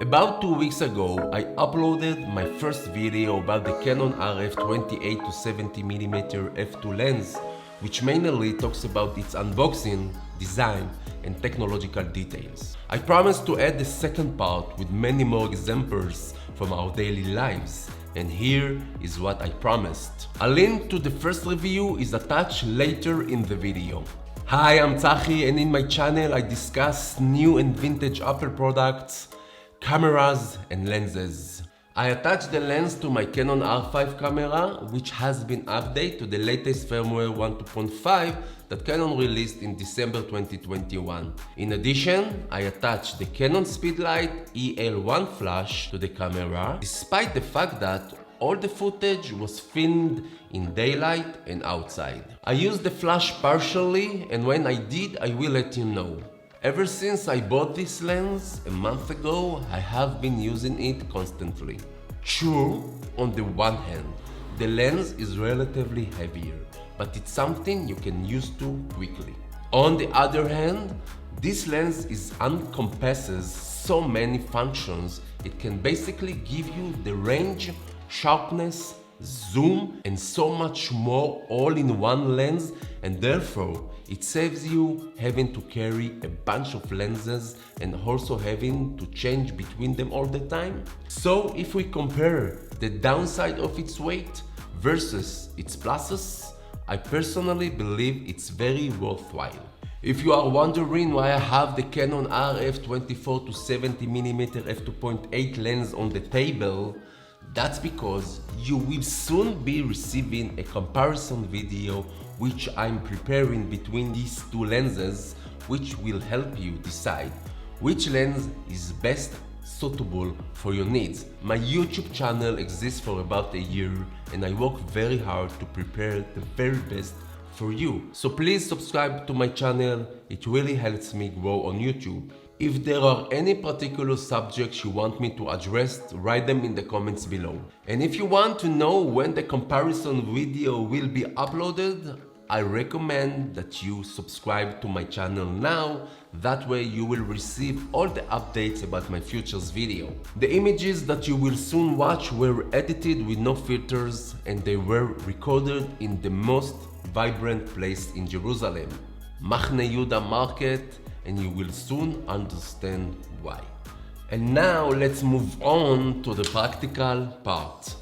About 2 weeks ago, I uploaded my first video about the Canon RF 28 to 70mm f2 lens, which mainly talks about its unboxing, design, and technological details. I promised to add the second part with many more examples from our daily lives, and here is what I promised. A link to the first review is attached later in the video. Hi, I'm Tzachi, and in my channel I discuss new and vintage Apple products, cameras and lenses. I attached the lens to my Canon R5 camera, which has been updated to the latest firmware 1.2.5 that Canon released in December 2021. In addition, I attached the Canon Speedlight EL1 flash to the camera, despite the fact that all the footage was filmed in daylight and outside. I used the flash partially, and when I did, I will let you know. Ever since I bought this lens a month ago, I have been using it constantly. True, on the one hand, the lens is relatively heavier, but it's something you can use to quickly. On the other hand, this lens encompasses so many functions. It can basically give you the range, sharpness, zoom, and so much more all in one lens, and therefore it saves you having to carry a bunch of lenses and also having to change between them all the time. So if we compare the downside of its weight versus its pluses, I personally believe it's very worthwhile. If you are wondering why I have the Canon RF 24 to 70mm f2.8 lens on the table, that's because you will soon be receiving a comparison video which I'm preparing between these two lenses, which will help you decide which lens is best suitable for your needs. My YouTube channel exists for about a year, and I work very hard to prepare the very best for you. So please subscribe to my channel, it really helps me grow on YouTube. If there are any particular subjects you want me to address, write them in the comments below. And if you want to know when the comparison video will be uploaded, I recommend that you subscribe to my channel now. That way you will receive all the updates about my future's video. The images that you will soon watch were edited with no filters, and they were recorded in the most vibrant place in Jerusalem, Machne Yehuda Market, and you will soon understand why. And now let's move on to the practical part.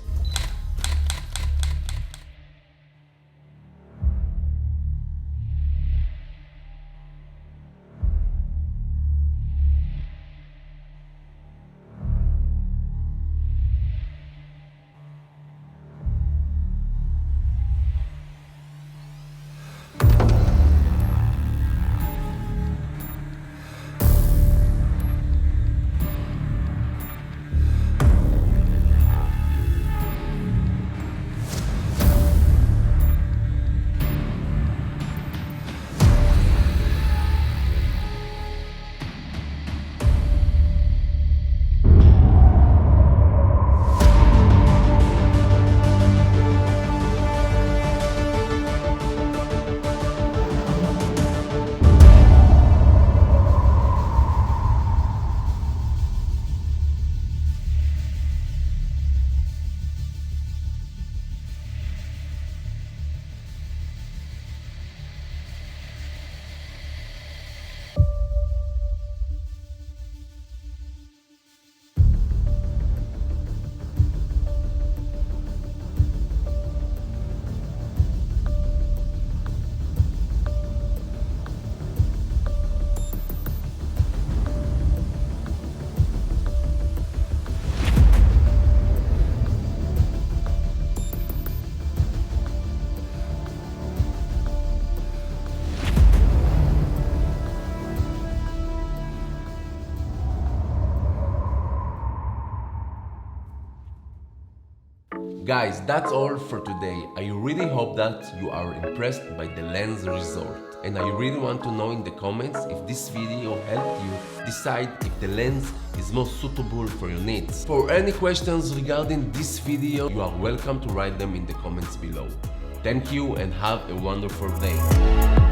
Guys, that's all for today. I really hope that you are impressed by the lens result. And I really want to know in the comments if this video helped you decide if the lens is most suitable for your needs. For any questions regarding this video, you are welcome to write them in the comments below. Thank you and have a wonderful day.